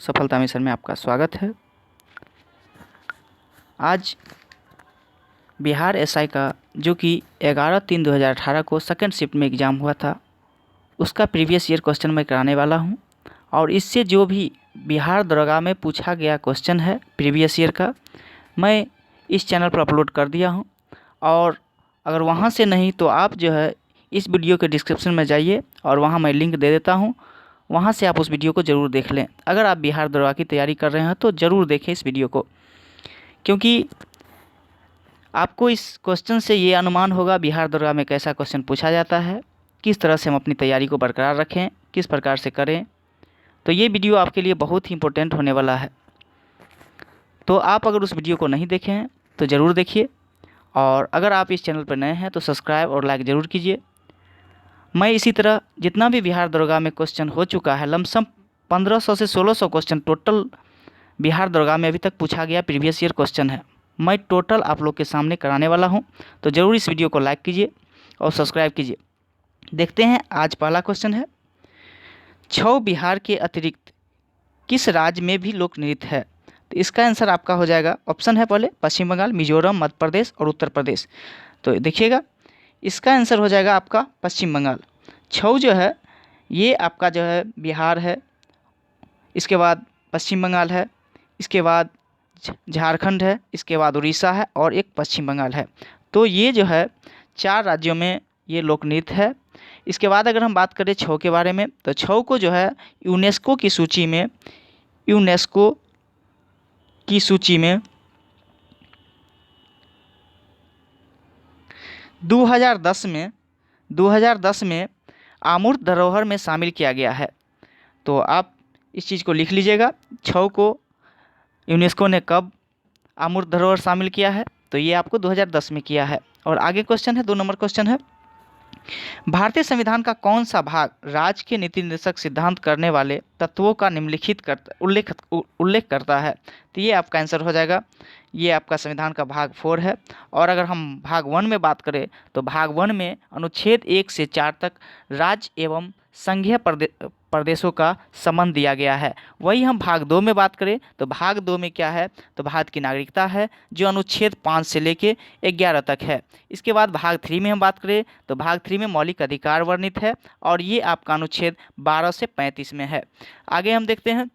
सफलता मिशन में आपका स्वागत है। आज बिहार एसआई का जो कि 11/3/2018 को सेकंड शिफ्ट में एग्ज़ाम हुआ था, उसका प्रीवियस ईयर क्वेश्चन मैं कराने वाला हूं। और इससे जो भी बिहार दरोगा में पूछा गया क्वेश्चन है प्रीवियस ईयर का, मैं इस चैनल पर अपलोड कर दिया हूं। और अगर वहां से नहीं तो आप जो है इस वीडियो के डिस्क्रिप्शन में जाइए और वहां मैं लिंक दे देता हूं, वहाँ से आप उस वीडियो को ज़रूर देख लें। अगर आप बिहार दरोगा की तैयारी कर रहे हैं तो ज़रूर देखें इस वीडियो को, क्योंकि आपको इस क्वेश्चन से ये अनुमान होगा बिहार दरोगा में कैसा क्वेश्चन पूछा जाता है, किस तरह से हम अपनी तैयारी को बरकरार रखें, किस प्रकार से करें। तो ये वीडियो आपके लिए बहुत ही इम्पोर्टेंट होने वाला है। तो आप अगर उस वीडियो को नहीं देखे हैं तो ज़रूर देखिए, और अगर आप इस चैनल पर नए हैं तो सब्सक्राइब और लाइक ज़रूर कीजिए। मैं इसी तरह जितना भी बिहार दरोगा में क्वेश्चन हो चुका है, लमसम 1500 से 1600 क्वेश्चन टोटल बिहार दरोगा में अभी तक पूछा गया प्रीवियस ईयर क्वेश्चन है, मैं टोटल आप लोग के सामने कराने वाला हूं। तो ज़रूर इस वीडियो को लाइक कीजिए और सब्सक्राइब कीजिए। देखते हैं, आज पहला क्वेश्चन है, छऊ बिहार के अतिरिक्त किस राज्य में भी लोक नृत्य है? तो इसका आंसर आपका हो जाएगा, ऑप्शन है पहले पश्चिम बंगाल, मिजोरम, मध्य प्रदेश और उत्तर प्रदेश। तो देखिएगा, इसका आंसर हो जाएगा आपका पश्चिम बंगाल। छऊ जो है ये आपका जो है बिहार है, इसके बाद पश्चिम बंगाल है, इसके बाद झारखंड है, इसके बाद उड़ीसा है और एक पश्चिम बंगाल है। तो ये जो है 4 राज्यों में ये लोक नृत्य है। इसके बाद अगर हम बात करें छऊ के बारे में, तो छऊ को जो है यूनेस्को की सूची में 2010 में अमूर्त धरोहर में शामिल किया गया है। तो आप इस चीज़ को लिख लीजिएगा, छऊ को यूनेस्को ने कब अमूर्त धरोहर शामिल किया है? तो ये आपको 2010 में किया है। और आगे क्वेश्चन है, 2 नंबर क्वेश्चन है, भारतीय संविधान का कौन सा भाग राज्य के नीति निर्देशक सिद्धांत करने वाले तत्वों का निम्नलिखित उल्लेख करता है? तो ये आपका आंसर हो जाएगा, ये आपका संविधान का भाग 4 है। और अगर हम भाग 1 में बात करें तो भाग 1 में अनुच्छेद 1 से 4 तक राज्य एवं संघीय प्रदेशों का संबंध दिया गया है। वही हम भाग 2 में बात करें तो भाग 2 में क्या है, तो भारत की नागरिकता है, जो अनुच्छेद 5 से लेके 11 तक है। इसके बाद भाग 3 में हम बात करें तो भाग 3 में मौलिक अधिकार वर्णित है, और ये आपका अनुच्छेद 12 से 35 में है। आगे हम देखते हैं,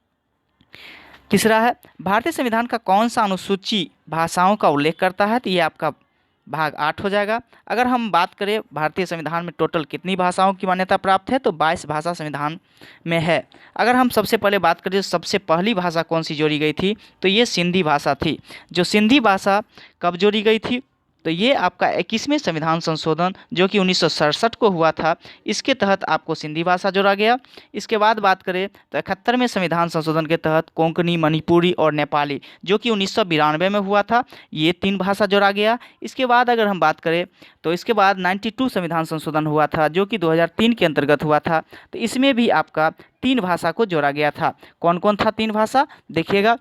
तीसरा है, भारतीय संविधान का कौन सा अनुसूची भाषाओं का उल्लेख करता है? तो ये आपका भाग 8 हो जाएगा। अगर हम बात करें भारतीय संविधान में टोटल कितनी भाषाओं की मान्यता प्राप्त है, तो 22 भाषा संविधान में है। अगर हम सबसे पहले बात करें सबसे पहली भाषा कौन सी जोड़ी गई थी, तो ये सिंधी भाषा थी। जो सिंधी भाषा कब जोड़ी गई थी, तो ये आपका 21वें संविधान संशोधन जो कि 1967 को हुआ था, इसके तहत आपको सिंधी भाषा जोड़ा गया। इसके बाद बात करें तो 71वें संविधान संशोधन के तहत कोंकणी, मणिपुरी और नेपाली जो कि 1992 में हुआ था, ये 3 भाषा जोड़ा गया। इसके बाद अगर हम बात करें तो इसके बाद 92 संविधान संशोधन हुआ था जो कि 2003 के अंतर्गत हुआ था, तो इसमें भी आपका 3 भाषा को जोड़ा गया था। कौन कौन था 3 भाषा? देखिएगा,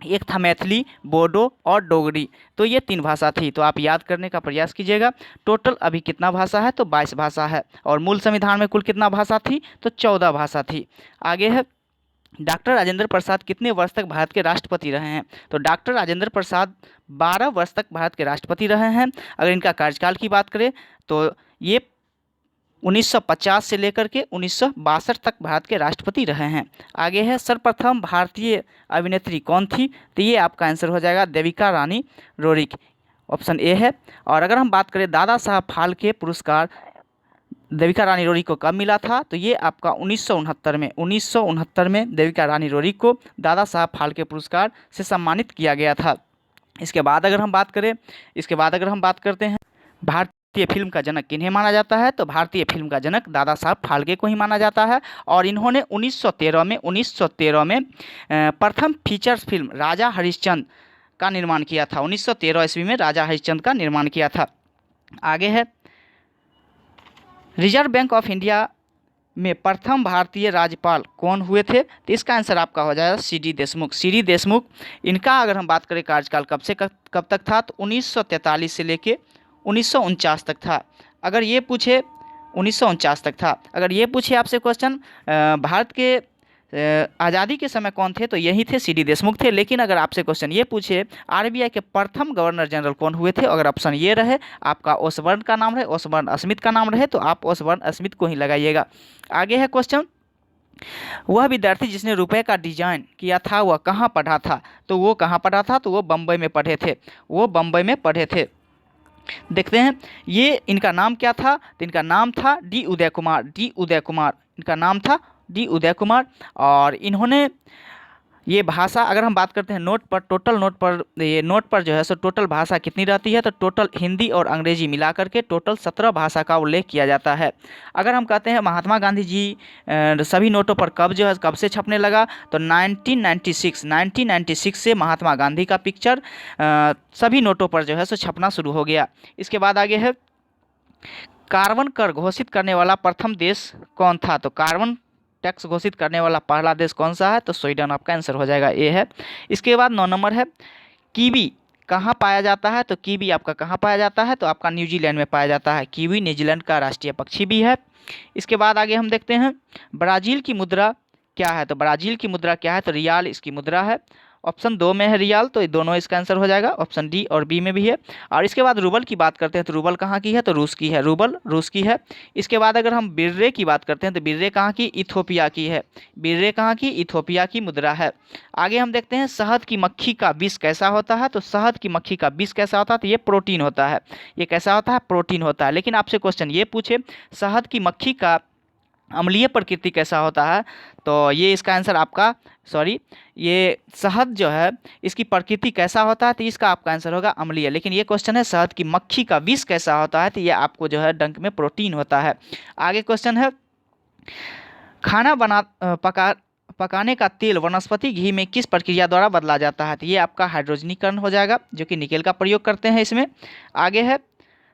एक था मैथिली, बोडो और डोगरी। तो ये 3 भाषा थी। तो आप याद करने का प्रयास कीजिएगा। टोटल अभी कितना भाषा है, तो 22 भाषा है। और मूल संविधान में कुल कितना भाषा थी, तो 14 भाषा थी। आगे है, डॉक्टर राजेंद्र प्रसाद कितने वर्ष तक भारत के राष्ट्रपति रहे हैं? तो डॉक्टर राजेंद्र प्रसाद 12 वर्ष तक भारत के राष्ट्रपति रहे हैं। अगर इनका कार्यकाल की बात करें तो ये 1950 से लेकर के 1962 तक भारत के राष्ट्रपति रहे हैं। आगे है, सर्वप्रथम भारतीय अभिनेत्री कौन थी? तो ये आपका आंसर हो जाएगा Devika Rani Roerich, option A है। और अगर हम बात करें दादा साहब फाल्के पुरस्कार देविका रानी रोरिक को कब मिला था, तो ये आपका 1969 में देविका रानी रोरिक को दादा साहब फाल्के पुरस्कार से सम्मानित किया गया था। इसके बाद अगर हम बात करते हैं भारतीय फिल्म का जनक किन्हें माना जाता है, तो भारतीय फिल्म का जनक दादा साहब फाल्के को ही माना जाता है। और इन्होंने 1913 में प्रथम फीचर फिल्म राजा हरिश्चंद्र का निर्माण किया था। 1913 ईस्वी में राजा हरिश्चंद्र का निर्माण किया था। आगे है, रिजर्व बैंक ऑफ इंडिया में प्रथम भारतीय राज्यपाल कौन हुए थे? तो इसका आंसर आपका हो जाएगा सीडी देशमुख। सीडी देशमुख, इनका अगर हम बात करें कार्यकाल कब से कब तक था, तो 1943 से लेके 1949 तक था। अगर ये पूछे 1949 तक था। अगर ये पूछे आपसे क्वेश्चन, भारत के आज़ादी के समय कौन थे, तो यही थे सी डी देशमुख थे। लेकिन अगर आपसे क्वेश्चन ये पूछे आरबीआई के प्रथम गवर्नर जनरल कौन हुए थे, अगर ऑप्शन ये रहे आपका ओसबर्न का नाम रहे, ओसबर्न स्मिथ का नाम रहे, तो आप ओसबर्न स्मिथ को ही लगाइएगा। आगे है क्वेश्चन, वह विद्यार्थी जिसने रुपए का डिजाइन किया था वह कहाँ पढ़ा था, तो वो कहाँ पढ़ा था, तो वो बम्बई में पढ़े थे, वो बम्बई में पढ़े थे। देखते हैं ये इनका नाम क्या था, तो इनका नाम था डी उदय कुमार, डी उदय कुमार इनका नाम था, डी उदय कुमार। और इन्होंने ये भाषा, अगर हम बात करते हैं नोट पर, टोटल नोट पर, ये नोट पर जो है सो टोटल भाषा कितनी रहती है, तो टोटल हिंदी और अंग्रेजी मिला करके टोटल 17 भाषा का उल्लेख किया जाता है। अगर हम कहते हैं महात्मा गांधी जी सभी नोटों पर कब जो है कब से छपने लगा, तो 1996 से महात्मा गांधी का पिक्चर सभी नोटों पर जो है सो छपना शुरू हो गया। इसके बाद आगे है, कार्बन कर घोषित करने वाला प्रथम देश कौन था, तो कार्बन टैक्स घोषित करने वाला पहला देश कौन सा है, तो स्वीडन आपका आंसर हो जाएगा, ए है। इसके बाद 9 नंबर है, कीवी कहाँ पाया जाता है, तो कीवी आपका कहाँ पाया जाता है, तो आपका न्यूजीलैंड में पाया जाता है। कीवी न्यूजीलैंड का राष्ट्रीय पक्षी भी है। इसके बाद आगे हम देखते हैं ब्राज़ील की मुद्रा क्या है, तो ब्राज़ील की मुद्रा क्या है, तो रियाल इसकी मुद्रा है। ऑप्शन 2 में है रियाल, तो ये दोनों इसका आंसर हो जाएगा, ऑप्शन डी और बी में भी है। और इसके बाद रूबल की बात करते हैं, तो रूबल कहाँ की है, तो रूस की है, रूबल रूस की है। इसके बाद अगर हम बिर्रे की बात करते हैं, तो बिर्रे कहाँ की, इथोपिया की है, बिर्रे कहाँ की, इथोपिया की मुद्रा है। आगे हम देखते हैं शहद की मक्खी का विष कैसा होता है, तो शहद की मक्खी का विष कैसा होता है, तो ये प्रोटीन होता है, ये कैसा होता है, प्रोटीन होता है। लेकिन आपसे क्वेश्चन ये पूछे शहद की मक्खी का अम्लीय प्रकृति कैसा होता है, तो ये इसका आंसर आपका, सॉरी, ये शहद जो है इसकी प्रकृति कैसा होता है, तो इसका आपका आंसर होगा अम्लीय। लेकिन ये क्वेश्चन है शहद की मक्खी का विष कैसा होता है, तो ये आपको जो है डंक में प्रोटीन होता है। आगे क्वेश्चन है, खाना पकाने का तेल वनस्पति घी में किस प्रक्रिया द्वारा बदला जाता है, तो ये आपका हाइड्रोजनीकरण हो जाएगा, जो कि निकेल का प्रयोग करते हैं इसमें। आगे है,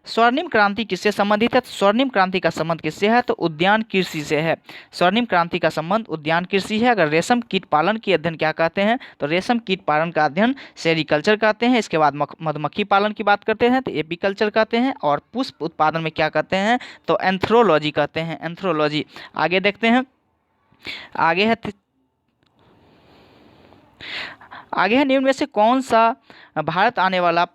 स्वर्णिम क्रांति किससे संबंधित है, तो स्वर्णिम क्रांति का संबंध किससे है, तो उद्यान कृषि से है। स्वर्णिम क्रांति का संबंध उद्यान कृषि है। अगर रेशम कीट पालन के अध्ययन क्या कहते हैं, तो रेशम कीट पालन का अध्ययन सेरिकल्चर कहते हैं। इसके बाद मधुमक्खी पालन की बात करते हैं तो एपीकल्चर कहते हैं। और पुष्प उत्पादन में क्या कहते हैं, तो एंथ्रोलॉजी कहते हैं, एंथ्रोलॉजी। आगे देखते हैं, आगे है निम्न में से कौन सा भारत आने वाला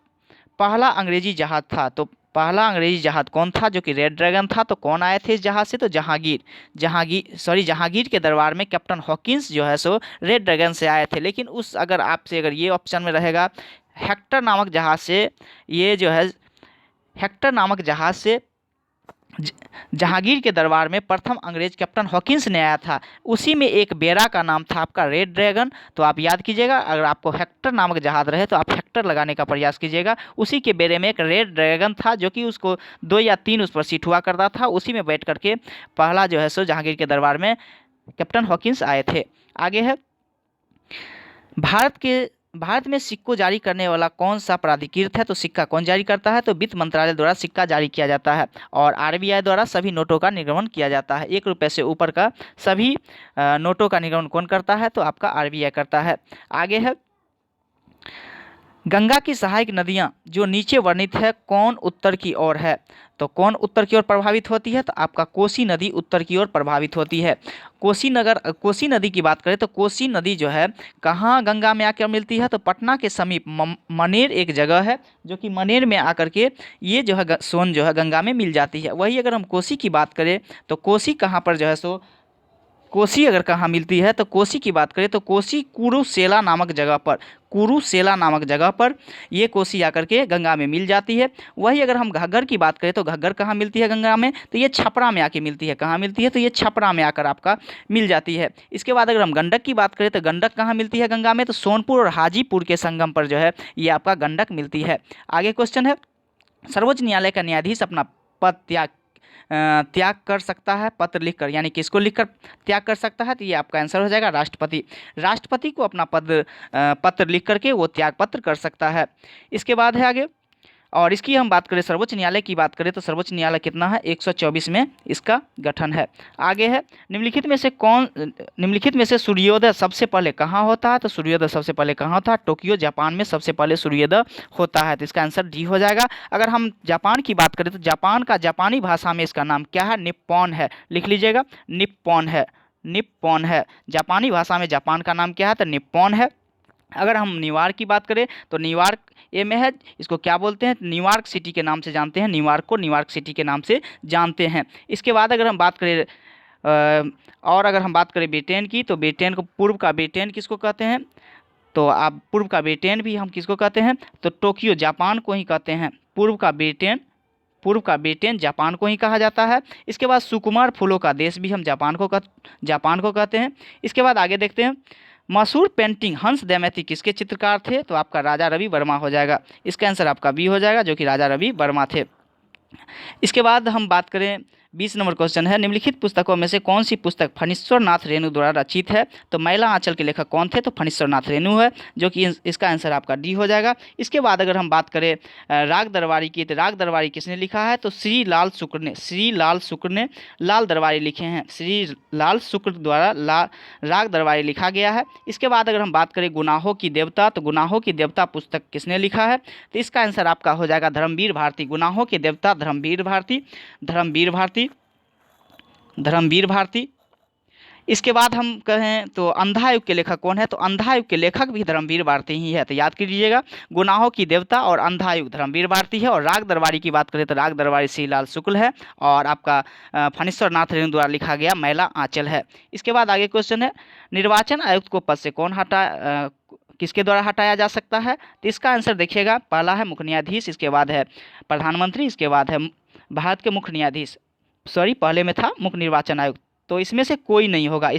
पहला अंग्रेजी जहाज था, तो पहला अंग्रेजी जहाज कौन था, जो कि रेड ड्रैगन था। तो कौन आए थे इस जहाज से, तो जहांगीर के दरबार में कैप्टन हॉकिंस जो है सो रेड ड्रैगन से आए थे। लेकिन अगर ये ऑप्शन में रहेगा हेक्टर नामक जहाज से, ये जो है हेक्टर नामक जहाज से जहांगीर के दरबार में प्रथम अंग्रेज कैप्टन हॉकिंस ने आया था। उसी में एक बेड़ा का नाम था आपका रेड ड्रैगन, तो आप याद कीजिएगा, अगर आपको हेक्टर नामक जहाज रहे तो आप हेक्टर लगाने का प्रयास कीजिएगा। उसी के बेड़े में एक रेड ड्रैगन था, जो कि उसको 2 या 3 उस पर सीट हुआ करता था। उसी में बैठ करके पहला जो है सो जहांगीर के दरबार में कैप्टन हॉकिंस आए थे। आगे है, भारत में सिक्को जारी करने वाला कौन सा प्राधिकृत है, तो सिक्का कौन जारी करता है, तो वित्त मंत्रालय द्वारा सिक्का जारी किया जाता है। और आरबीआई द्वारा सभी नोटों का निर्गमन किया जाता है। 1 रुपये से ऊपर का सभी नोटों का निर्गमन कौन करता है, तो आपका आरबीआई करता है। आगे है, गंगा की सहायक नदियाँ जो नीचे वर्णित है कौन उत्तर की ओर है, तो कौन उत्तर की ओर प्रभावित होती है, तो आपका कोसी नदी उत्तर की ओर प्रभावित होती है। कोसी नदी की बात करें तो कोसी नदी जो है कहाँ गंगा में आकर मिलती है, तो पटना के समीप मनेर एक जगह है, जो कि मनेर में आकर के ये जो है सोन जो है गंगा में मिल जाती है। वही अगर हम कोसी की बात करें तो कोसी कहाँ पर जो है सो, कोसी अगर कहाँ मिलती है, तो कोसी की बात करें तो कोसी कुरुसेला नामक जगह पर ये कोसी आकर के गंगा में मिल जाती है। वही अगर हम घग्गर की बात करें तो घग्गर कहाँ मिलती है गंगा में, तो ये छपरा में आके मिलती है। कहाँ मिलती है, तो ये छपरा में आकर आपका मिल जाती है। इसके बाद अगर हम गंडक की बात करें तो गंडक कहाँ मिलती है गंगा में, तो सोनपुर और हाजीपुर के संगम पर जो है ये आपका गंडक मिलती है। आगे क्वेश्चन है, सर्वोच्च न्यायालय का न्यायाधीश अपना पद त्याग कर सकता है पत्र लिखकर, यानी किसको लिखकर त्याग कर सकता है, तो ये आपका आंसर हो जाएगा राष्ट्रपति को अपना पत्र लिख करके वो त्याग पत्र कर सकता है। इसके बाद है आगे, और इसकी हम बात करें सर्वोच्च न्यायालय की बात करें तो सर्वोच्च न्यायालय कितना है, 124 में इसका गठन है। आगे है, निम्नलिखित में से सूर्योदय सबसे पहले कहाँ होता है, तो सूर्योदय सबसे पहले कहाँ होता है, टोक्यो जापान में सबसे पहले सूर्योदय होता है। तो इसका आंसर डी हो जाएगा। अगर हम जापान की बात करें तो जापान का जापानी भाषा में इसका नाम क्या है, निप्पॉन है। लिख लीजिएगा, निप्पॉन है, निप्पॉन है। जापानी भाषा में जापान का नाम क्या है? तो निप्पॉन है। अगर हम न्यूयॉर्क की बात करें तो न्यूयॉर्क ए में है, इसको क्या बोलते हैं? न्यूयॉर्क सिटी के नाम से जानते हैं, न्यूयॉर्क को न्यूयॉर्क सिटी के नाम से जानते हैं। इसके बाद अगर हम बात करें और अगर हम बात करें ब्रिटेन की, तो ब्रिटेन को पूर्व का ब्रिटेन किसको कहते हैं? तो आप पूर्व का ब्रिटेन भी हम किसको कहते हैं? तो टोक्यो जापान को ही कहते हैं। पूर्व का ब्रिटेन जापान को ही कहा जाता है। इसके बाद सुकुमार फूलों का देश भी हम जापान को कहते हैं। इसके बाद आगे देखते हैं, मशहूर पेंटिंग हंस दमयंती किसके चित्रकार थे? तो आपका राजा रवि वर्मा हो जाएगा। इसका आंसर आपका बी हो जाएगा, जो कि राजा रवि वर्मा थे। इसके बाद हम बात करें, 20 नंबर क्वेश्चन है, निम्नलिखित पुस्तकों में से कौन सी पुस्तक फणीश्वर नाथ रेणु द्वारा रचित है? तो मैला आंचल के लेखक कौन थे? तो फणीश्वर नाथ रेणु है, जो कि इसका आंसर आपका डी हो जाएगा। इसके बाद अगर हम बात करें राग दरबारी की, तो राग दरबारी किसने लिखा है? तो श्री लाल शुक्र ने लाल दरबारी लिखे हैं। श्री लाल शुक्र द्वारा राग दरबारी लिखा गया है। इसके बाद अगर हम बात करें गुनाहों की देवता, तो गुनाहों की देवता पुस्तक किसने लिखा है? तो इसका आंसर आपका हो जाएगा धर्मवीर भारती। गुनाहों की देवता धर्मवीर भारती। इसके बाद हम कहें तो अंधा युग के लेखक कौन है? तो अंधा युग के लेखक भी धर्मवीर भारती ही है। तो याद कीजिएगा, गुनाहों की देवता और अंधा युग धर्मवीर भारती है। और राग दरबारी की बात करें तो राग दरबारी श्री लाल शुक्ल है, और आपका फणीश्वर नाथ रेणु द्वारा लिखा गया मैला आंचल है। इसके बाद आगे क्वेश्चन है, निर्वाचन आयुक्त को पद से किसके द्वारा हटाया जा सकता है? तो इसका आंसर देखिएगा, पहला है मुख्य न्यायाधीश, इसके बाद है प्रधानमंत्री, इसके बाद है भारत के मुख्य न्यायाधीश। पहले में था मुख्य निर्वाचन आयुक्त। तो इसमें से कोई नहीं होगा,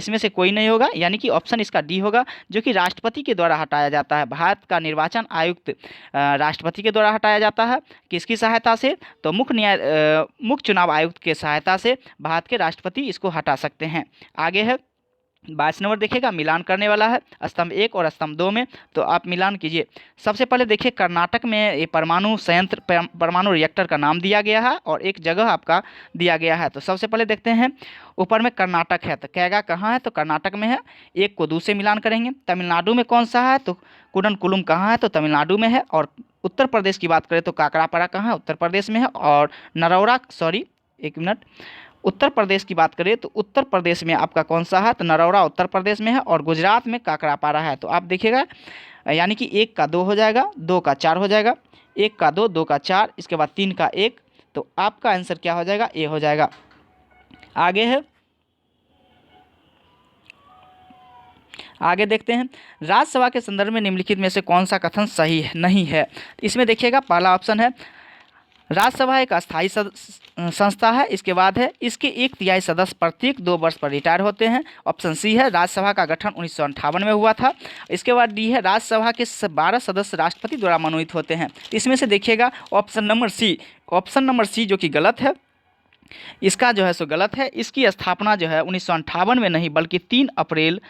यानी कि ऑप्शन इसका डी होगा, जो कि राष्ट्रपति के द्वारा हटाया जाता है। भारत का निर्वाचन आयुक्त राष्ट्रपति के द्वारा हटाया जाता है। किसकी सहायता से? तो मुख्य चुनाव आयुक्त के सहायता से भारत के राष्ट्रपति इसको हटा सकते हैं। आगे है 22 नंबर, देखिएगा मिलान करने वाला है स्तंभ 1 और स्तंभ 2 में। तो आप मिलान कीजिए। सबसे पहले देखिए, कर्नाटक में ये परमाणु संयंत्र, परमाणु रिएक्टर का नाम दिया गया है और एक जगह आपका दिया गया है। तो सबसे पहले देखते हैं, ऊपर में कर्नाटक है, तो कैगा कहाँ है? तो कर्नाटक में है। 1 को 2 से मिलान करेंगे। तमिलनाडु में कौन सा है? तो कुडनकुलम कहाँ है? तो तमिलनाडु में है। और उत्तर प्रदेश की बात करें तो काकरापारा कहाँ है? उत्तर प्रदेश में है। और उत्तर प्रदेश की बात करें तो उत्तर प्रदेश में आपका कौन सा है? तो नरौरा उत्तर प्रदेश में है। और गुजरात में काकरापारा है। तो आप देखिएगा, यानी कि 1 का 2 हो जाएगा, 2 का 4 हो जाएगा, 1 का 2, 2 का 4, इसके बाद 3 का 1। तो आपका आंसर क्या हो जाएगा? ए हो जाएगा। आगे देखते हैं, राज्यसभा के संदर्भ में निम्नलिखित में से कौन सा कथन सही नहीं है? इसमें देखिएगा, पहला ऑप्शन है, राज्यसभा एक अस्थायी संस्था है। इसके बाद है, इसके 1/3 सदस्य प्रत्येक 2 वर्ष पर रिटायर होते हैं। ऑप्शन सी है, राज्यसभा का गठन 1958 में हुआ था। इसके बाद डी है, राज्यसभा के 12 सदस्य राष्ट्रपति द्वारा मनोनीत होते हैं। इसमें से देखिएगा ऑप्शन नंबर सी जो कि गलत है, इसका जो है सो गलत है। इसकी स्थापना जो है 1958 में नहीं, बल्कि 3 अप्रैल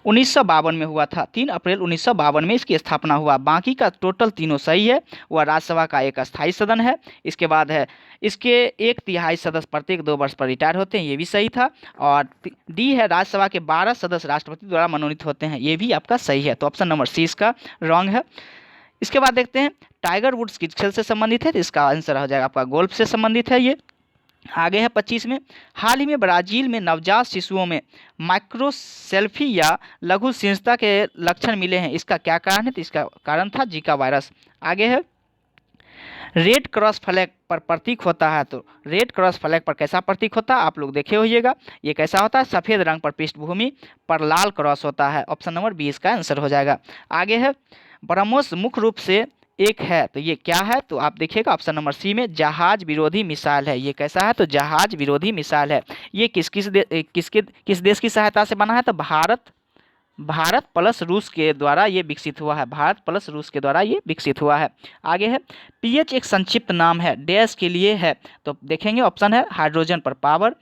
1952 में हुआ था। 3 अप्रैल 1952 में इसकी स्थापना हुआ। बाकी का टोटल तीनों सही है। वह राज्यसभा का एक अस्थायी सदन है। इसके बाद है, इसके 1/3 सदस्य प्रत्येक 2 वर्ष पर रिटायर होते हैं, ये भी सही था। और डी है, राज्यसभा के 12 सदस्य राष्ट्रपति द्वारा मनोनीत होते हैं, ये भी आपका सही है। तो ऑप्शन नंबर सी इसका रॉन्ग है। इसके बाद देखते हैं, टाइगर वुड्स किस खेल से संबंधित है? तो इसका आंसर हो जाएगा आपका गोल्फ से संबंधित है ये। आगे है 25 में, हाल ही में ब्राजील में नवजात शिशुओं में माइक्रोसेल्फी या लघु शीर्षता के लक्षण मिले हैं, इसका क्या कारण है? तो इसका कारण था जीका वायरस। आगे है, रेड क्रॉस फ्लैग पर प्रतीक होता है। तो रेड क्रॉस फ्लैग पर कैसा प्रतीक होता है? आप लोग देखे होइएगा, ये कैसा होता है? सफ़ेद रंग पर पृष्ठभूमि पर लाल क्रॉस होता है। ऑप्शन नंबर बी इसका आंसर हो जाएगा। आगे है, ब्रह्मोस मुख्य रूप से एक है, तो ये क्या है? तो आप देखिएगा ऑप्शन नंबर सी में जहाज विरोधी मिसाइल है। ये कैसा है? तो जहाज विरोधी मिसाइल है। ये किस देश की सहायता से बना है? तो भारत प्लस रूस के द्वारा ये विकसित हुआ है। आगे है, पीएच एक संक्षिप्त नाम है, डैश के लिए है। तो देखेंगे, ऑप्शन है हाइड्रोजन पर पावर,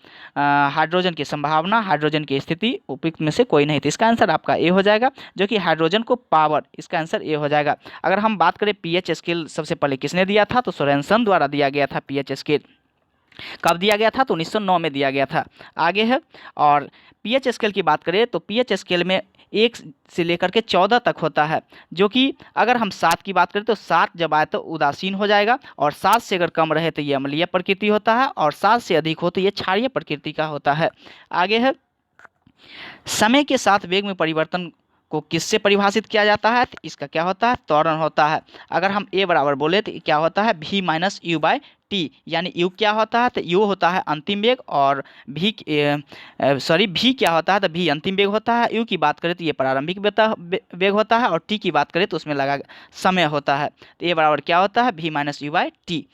हाइड्रोजन की संभावना, हाइड्रोजन की स्थिति, उपयुक्त में से कोई नहीं। तो इसका आंसर आपका ए हो जाएगा, जो कि हाइड्रोजन को पावर, इसका आंसर ए हो जाएगा। अगर हम बात करें पीएच स्केल सबसे पहले किसने दिया था? तो सोरेनसन द्वारा दिया गया था पीएच स्केल। कब दिया गया था? तो 1909 में दिया गया था। आगे है, और पीएच स्केल की बात करें तो पीएच स्केल में 1 से लेकर के 14 तक होता है, जो कि अगर हम 7 की बात करें तो 7 जब आए तो उदासीन हो जाएगा, और 7 से अगर कम रहे तो ये अम्लीय प्रकृति होता है, और 7 से अधिक हो तो ये क्षारीय प्रकृति का होता है। आगे है, समय के साथ वेग में परिवर्तन को किससे परिभाषित किया जाता है? तो इसका क्या होता है? त्वरण होता है। अगर हम a बराबर बोले तो क्या होता है? v minus you by T, यानी u क्या होता है? तो u होता है अंतिम वेग, और v क्या होता है? तो v अंतिम वेग होता है। u की बात करें तो ये प्रारंभिक वेग होता है, और t की बात करें तो उसमें लगा समय होता है। तो a बराबर क्या होता है? v minus you by T.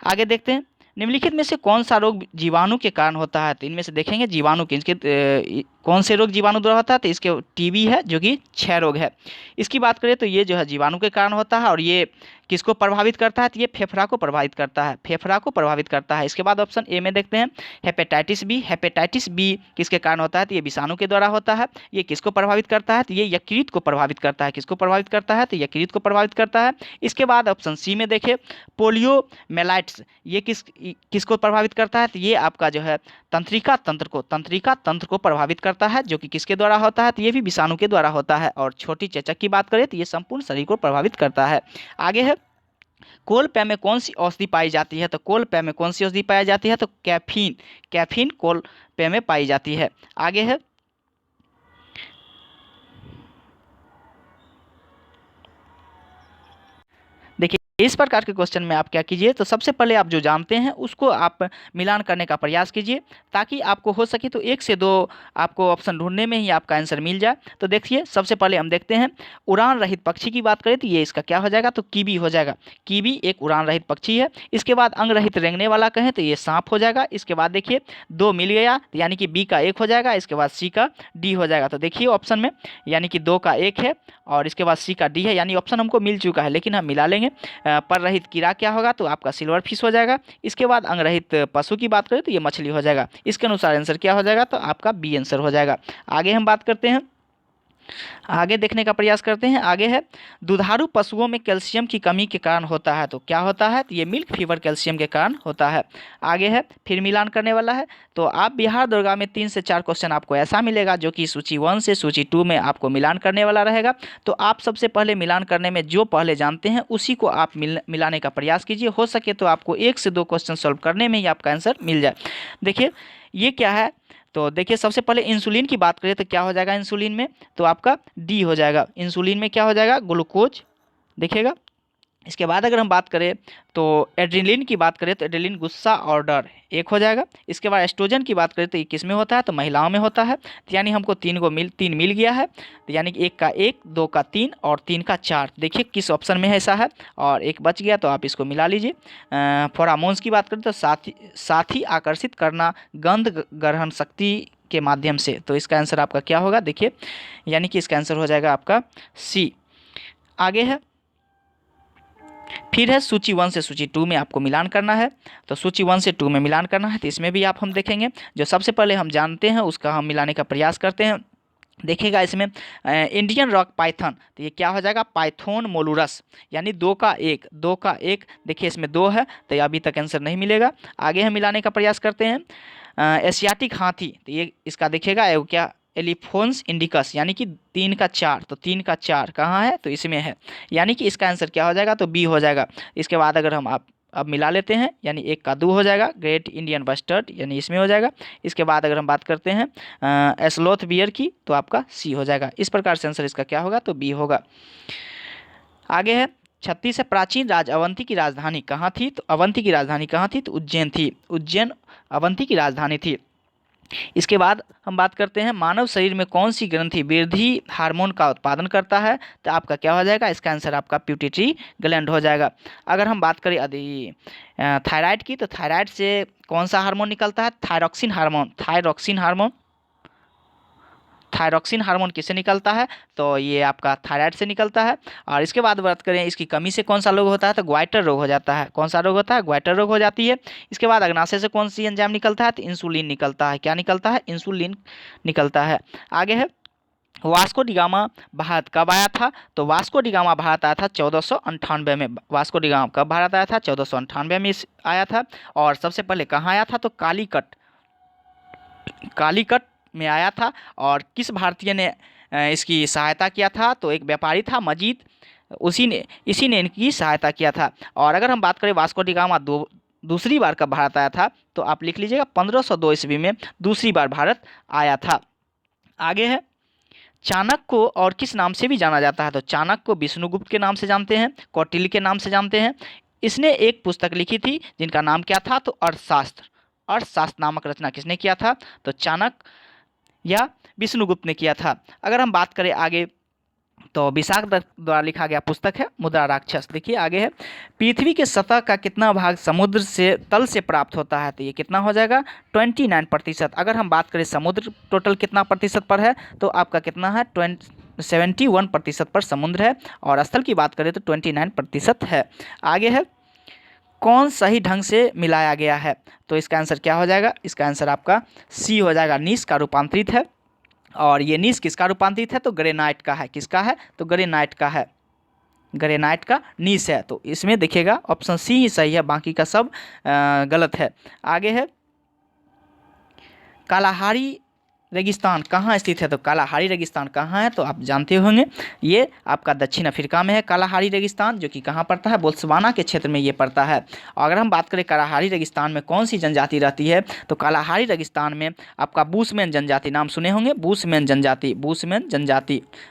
आगे देखते हैं, निम्नलिखित में से कौन सा रोग जीवाणु के कारण होता है? तो इनमें से देखेंगे जीवाणु के, इसके कौन से रोग जीवाणु द्वारा होता है? तो इसके टीबी है, जो कि क्षय रोग है। इसकी बात करें तो ये जो है जीवाणु के कारण होता है, और ये किसको प्रभावित करता है? तो ये फेफड़ा को प्रभावित करता है, फेफड़ा को प्रभावित करता है। इसके बाद ऑप्शन ए में देखते हैं, हेपेटाइटिस बी। हेपेटाइटिस बी किसके कारण होता है? तो ये विषाणु के द्वारा होता है। ये किसको प्रभावित करता है? तो ये यकृत को प्रभावित करता है। किसको प्रभावित करता है? तो यकृत को प्रभावित करता है। इसके बाद ऑप्शन सी में देखें, पोलियोमेलाइट्स, ये किसको प्रभावित करता है? तो ये आपका जो है तंत्रिका तंत्र को प्रभावित करता है, जो कि किसके द्वारा होता है? तो ये भी विषाणु के द्वारा होता है। और छोटी चेचक की बात करें तो ये संपूर्ण शरीर को प्रभावित करता है। आगे है, कोलपै में कौन सी औषधि पाई जाती है? तो कोलपै में कौन सी औषधि पाई जाती है? तो कैफीन कोलपै में पाई जाती है। आगे है, देखिए इस प्रकार के क्वेश्चन में आप क्या कीजिए, तो सबसे पहले आप जो जानते हैं उसको आप मिलान करने का प्रयास कीजिए, ताकि आपको हो सके तो 1 से 2 आपको ऑप्शन ढूंढने में ही आपका आंसर मिल जाए। तो देखिए सबसे पहले हम देखते हैं, उड़ान रहित पक्षी की बात करें तो ये इसका क्या हो जाएगा? तो कीवी हो जाएगा। कीवी एक उड़ान रहित पक्षी है। इसके बाद अंग रहित रेंगने वाला कहें तो ये सांप हो जाएगा। इसके बाद देखिए 2 मिल गया, यानी कि बी का 1 हो जाएगा। इसके बाद सी का डी हो जाएगा। तो देखिए ऑप्शन में, यानी कि 2 का 1 है, और इसके बाद सी का डी है, यानी ऑप्शन हमको मिल चुका है, लेकिन हम मिला लेंगे। पर रहित कीड़ा क्या होगा? तो आपका सिल्वर फिश हो जाएगा। इसके बाद अंग रहित पशु की बात करें तो ये मछली हो जाएगा। इसके अनुसार आंसर क्या हो जाएगा? तो आपका बी आंसर हो जाएगा। आगे हम बात करते हैं, आगे देखने का प्रयास करते हैं। आगे है, दुधारू पशुओं में कैल्शियम की कमी के कारण होता है। तो क्या होता है? तो ये मिल्क फीवर कैल्शियम के कारण होता है। आगे है, फिर मिलान करने वाला है। तो आप बिहार दुर्गा में 3 से 4 क्वेश्चन आपको ऐसा मिलेगा, जो कि सूची 1 से सूची 2 में आपको मिलान करने वाला रहेगा। तो आप सबसे पहले मिलान करने में जो पहले जानते हैं उसी को आप मिलाने का प्रयास कीजिए। हो सके तो आपको 1 से 2 क्वेश्चन सॉल्व करने में ही आपका आंसर मिल जाए। देखिए ये क्या है? तो देखिए सबसे पहले इंसुलिन की बात करें तो क्या हो जाएगा इंसुलिन में? तो आपका डी हो जाएगा। इंसुलिन में क्या हो जाएगा? ग्लूकोज देखिएगा। इसके बाद अगर हम बात करें तो एड्रेनलिन की बात करें तो एड्रेनलिन गुस्सा और डर 1 हो जाएगा। इसके बाद एस्ट्रोजन की बात करें तो ये किस में होता है? तो महिलाओं में होता है। तो यानी हमको 3 मिल गया है। तो यानी कि 1 का 1, 2 का 3 और 3 का 4। देखिए किस ऑप्शन में ऐसा है, और 1 बच गया तो आप इसको मिला लीजिए। फेरोमोन्स की बात करें तो साथ ही आकर्षित करना गंध ग्रहण शक्ति के माध्यम से। तो इसका आंसर आपका क्या होगा? देखिए यानी कि इसका आंसर हो जाएगा आपका सी। आगे है, फिर है सूची 1 से सूची 2 में आपको मिलान करना है। तो सूची 1 से 2 में मिलान करना है, तो इसमें भी आप हम देखेंगे जो सबसे पहले हम जानते हैं उसका हम मिलाने का प्रयास करते हैं। देखिएगा इसमें इंडियन रॉक पाइथन, तो ये क्या हो जाएगा? पाइथोन मोलुरस, यानी 2 का 1, 2 का 1। देखिए इसमें 2 है, तो अभी तक आंसर नहीं मिलेगा। आगे हम मिलाने का प्रयास करते हैं, एशियाटिक हाथी, तो ये इसका देखिएगा क्या? एलिफोन्स इंडिकस, यानी कि 3 का 4। तो 3 का 4 कहाँ है? तो इसमें है, यानी कि इसका आंसर क्या हो जाएगा? तो बी हो जाएगा। इसके बाद अगर हम अब मिला लेते हैं, यानी 1 का 2 हो जाएगा। ग्रेट इंडियन बस्टर्ड, यानी इसमें हो जाएगा। इसके बाद अगर हम बात करते हैं एस्लोथ बियर की, तो आपका सी हो जाएगा। इस प्रकार से आंसर इसका क्या होगा? तो बी होगा। आगे है, 36 से प्राचीन अवंती की राजधानी कहाँ थी? तो अवंती की राजधानी कहाँ थी? तो उज्जैन थी। उज्जैन अवंती की राजधानी थी। इसके बाद हम बात करते हैं, मानव शरीर में कौन सी ग्रंथि वृद्धि हार्मोन का उत्पादन करता है? तो आपका क्या हो जाएगा? इसका आंसर आपका प्यूटिटरी ग्लैंड हो जाएगा। अगर हम बात करें यदि थायराइड की, तो थायराइड से कौन सा हार्मोन निकलता है? थायरॉक्सिन हार्मोन किससे निकलता है? तो ये आपका थायराइड से निकलता है। और इसके बाद बात करें इसकी कमी से कौन सा रोग होता है? तो ग्वाइटर रोग हो जाता है। कौन सा रोग होता है? ग्वाइटर रोग हो जाती है। इसके बाद अग्नाशय से कौन सी एंजाइम निकलता है? तो इंसुलिन निकलता है। क्या निकलता है? इंसुलिन निकलता है। आगे है, वास्को डी गामा भारत कब आया था? तो वास्को डी गामा भारत आया था 1498 में। वास्को डी गामा कब भारत आया था? 1498 में आया था। और सबसे पहले कहाँ आया था? तो कालीकट में आया था। और किस भारतीय ने इसकी सहायता किया था? तो एक व्यापारी था मजीद, इसी ने इनकी सहायता किया था। और अगर हम बात करें वास्को डी गामा दूसरी बार कब भारत आया था, तो आप लिख लीजिएगा 1502 ईस्वी में दूसरी बार भारत आया था। आगे है, चाणक्य को और किस नाम से भी जाना जाता है? तो चाणक्य को विष्णुगुप्त के नाम से जानते हैं, कौटिल्य के नाम से जानते हैं। इसने एक पुस्तक लिखी थी जिनका नाम क्या था? तो अर्थशास्त्र। अर्थशास्त्र नामक रचना किसने किया था? तो चाणक्य या विष्णुगुप्त ने किया था। अगर हम बात करें आगे, तो विशाख दत्त द्वारा लिखा गया पुस्तक है मुद्रा राक्षस। देखिए आगे है, पृथ्वी के सतह का कितना भाग समुद्र से तल से प्राप्त होता है? तो ये कितना हो जाएगा? 29%। अगर हम बात करें समुद्र टोटल कितना प्रतिशत पर है, तो आपका कितना है? 71% पर समुद्र है, और स्थल की बात करें तो 29% है। आगे है, कौन सही ढंग से मिलाया गया है? तो इसका आंसर क्या हो जाएगा? इसका आंसर आपका सी हो जाएगा, नीस का रूपांतरित है। और ये नीस किसका रूपांतरित है? तो ग्रेनाइट का है। किसका है? तो ग्रेनाइट का है, ग्रेनाइट का नीस है। तो इसमें देखिएगा ऑप्शन सी ही सही है, बाकी का सब गलत है। आगे है, कालाहारी रेगिस्तान कहाँ स्थित है? तो कालाहारी रेगिस्तान कहाँ है? तो आप जानते होंगे, ये आपका दक्षिण अफ्रीका में है कालाहारी रेगिस्तान, जो कि कहाँ पड़ता है? बोत्सवाना के क्षेत्र में ये पड़ता है। और अगर हम बात करें कालाहारी रेगिस्तान में कौन सी जनजाति रहती है, तो कालाहारी रेगिस्तान में आपका बूसमैन जनजाति, नाम सुने होंगे, बूसमैन जनजाति,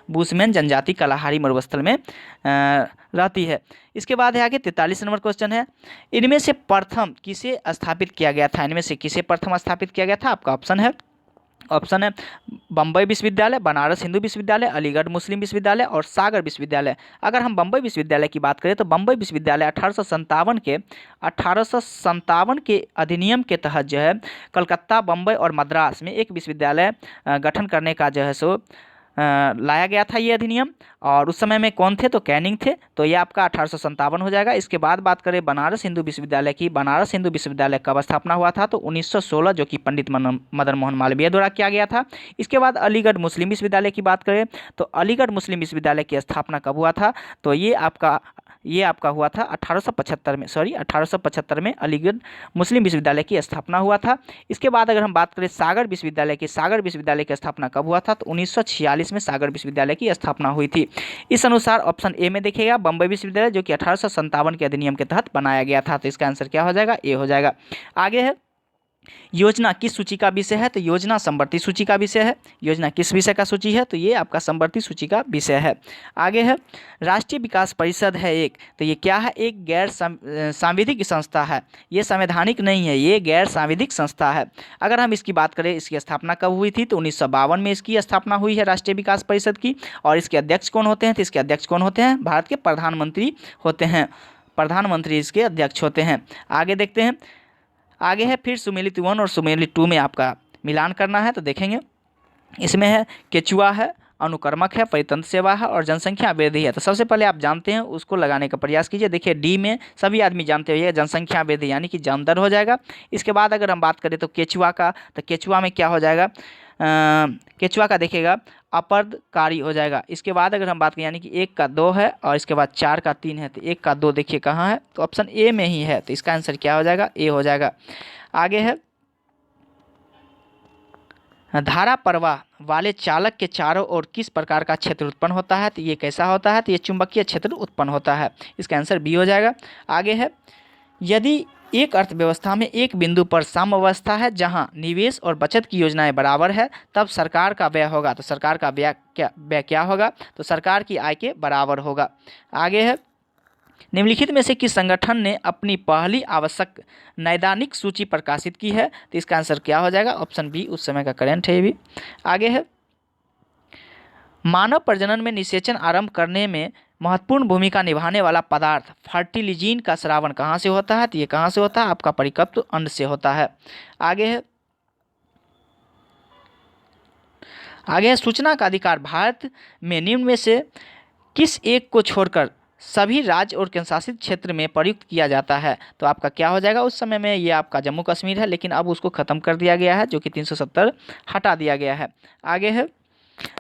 बूसमैन जनजाति कालाहारी मरुस्थल में रहती है। इसके बाद है आगे 43 नंबर क्वेश्चन है, इनमें से प्रथम किसे स्थापित किया गया था? इनमें से किसे प्रथम स्थापित किया गया था? आपका ऑप्शन है बम्बई विश्वविद्यालय, बनारस हिंदू विश्वविद्यालय, अलीगढ़ मुस्लिम विश्वविद्यालय और सागर विश्वविद्यालय। अगर हम बम्बई विश्वविद्यालय की बात करें, तो बम्बई विश्वविद्यालय 1857 के अधिनियम के तहत जो है कलकत्ता, बम्बई और मद्रास में एक विश्वविद्यालय गठन करने का जो है सो लाया गया था ये अधिनियम। और उस समय में कौन थे? तो कैनिंग थे। तो ये आपका 1857 हो जाएगा। इसके बाद बात करें बनारस हिंदू विश्वविद्यालय की, बनारस हिंदू विश्वविद्यालय कब स्थापना हुआ था? तो 1916, जो कि पंडित मदन मोहन मालवीय द्वारा किया गया था। इसके बाद अलीगढ़ मुस्लिम विश्वविद्यालय की बात करें, तो अलीगढ़ मुस्लिम विश्वविद्यालय की स्थापना कब हुआ था? तो ये आपका हुआ था 1875 में अलीगढ़ मुस्लिम विश्वविद्यालय की स्थापना हुआ था। इसके बाद अगर हम बात करें सागर विश्वविद्यालय की, सागर विश्वविद्यालय की स्थापना कब हुआ था? तो 1946 में सागर विश्वविद्यालय की स्थापना हुई थी। इस अनुसार ऑप्शन ए में देखिएगा बम्बई विश्वविद्यालय, जो कि 1857 के अधिनियम के तहत बनाया गया था। तो इसका आंसर क्या हो जाएगा? ए हो जाएगा। आगे है, योजना किस सूची का विषय है? तो योजना समवर्ती सूची का विषय है। योजना किस विषय का सूची है? तो ये आपका समवर्ती सूची का विषय है। आगे है, राष्ट्रीय विकास परिषद है एक, तो ये क्या है? एक गैर सांविधिक संस्था है। ये संवैधानिक नहीं है, ये गैर सांविधिक संस्था है। अगर हम इसकी बात करें, इसकी स्थापना कब हुई थी? तो 1952 में इसकी स्थापना हुई है राष्ट्रीय विकास परिषद की। और इसके अध्यक्ष कौन होते हैं? तो इसके अध्यक्ष कौन होते हैं? भारत के प्रधानमंत्री होते हैं, प्रधानमंत्री इसके अध्यक्ष होते हैं। आगे देखते हैं, आगे है फिर सुमेलित 1 और सुमेलित 2 में आपका मिलान करना है। तो देखेंगे इसमें है केचुआ है, अनुकर्मक है, परितंत्र सेवा है और जनसंख्या वृद्धि है। तो सबसे पहले आप जानते हैं उसको लगाने का प्रयास कीजिए। देखिए डी में सभी आदमी जानते हुए जनसंख्या वृद्धि यानी कि जनदर हो जाएगा। इसके बाद अगर हम बात करें तो केचुआ का, तो केचुआ में क्या हो जाएगा? केचुआ का देखिएगा अपरदकारी हो जाएगा। इसके बाद अगर हम बात करें, यानी कि 1 का 2 है और इसके बाद 4 का 3 है, तो 1 का 2 देखिए कहाँ है? तो ऑप्शन ए में ही है। तो इसका आंसर क्या हो जाएगा? ए हो जाएगा। आगे है, धारा प्रवाह वाले चालक के चारों ओर किस प्रकार का क्षेत्र उत्पन्न होता है? तो ये कैसा होता है? तो ये चुंबकीय क्षेत्र उत्पन्न होता है। इसका आंसर बी हो जाएगा। आगे है, यदि एक अर्थव्यवस्था में एक बिंदु पर साम्यावस्था है जहां निवेश और बचत की योजनाएं बराबर है, तब सरकार का व्यय होगा। तो सरकार का व्यय क्या होगा? तो सरकार की आय के बराबर होगा। आगे है, निम्नलिखित में से किस संगठन ने अपनी पहली आवश्यक नैदानिक सूची प्रकाशित की है? तो इसका आंसर क्या हो जाएगा? ऑप्शन बी, उस समय का करंट है ये भी। आगे है, मानव प्रजनन में निषेचन आरंभ करने में महत्वपूर्ण भूमिका निभाने वाला पदार्थ फर्टिलिजीन का स्रावन कहाँ से होता है? तो ये कहाँ से होता है? आपका परिपक्व अंड से होता है। आगे है, सूचना का अधिकार भारत में निम्न में से किस एक को छोड़कर सभी राज्य और केंद्रशासित क्षेत्र में प्रयुक्त किया जाता है? तो आपका क्या हो जाएगा? उस समय में ये आपका जम्मू कश्मीर है, लेकिन अब उसको ख़त्म कर दिया गया है, जो कि 370 हटा दिया गया है। आगे है,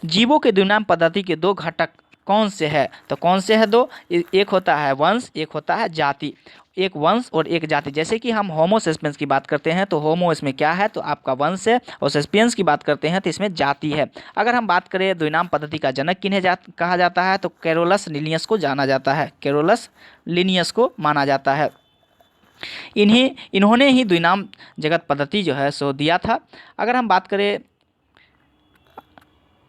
जीवों के द्विनाम पद्धति के 2 घटक कौन से है? तो कौन से है दो? एक होता है वंश, एक होता है जाति। एक वंश और एक जाति। जैसे कि हम होमो सेपियंस की बात करते हैं तो होमो इसमें क्या है? तो आपका वंश है, और सेपियंस की बात करते हैं तो इसमें जाति है। अगर हम बात करें द्विनाम पद्धति का जनक किन्हें कहा जाता है? तो कैरोलस लिनियस को जाना जाता है, कैरोलस लिनियस को माना जाता है। इन्होंने ही द्विनाम जगत पद्धति जो है सो दिया था। अगर हम बात करें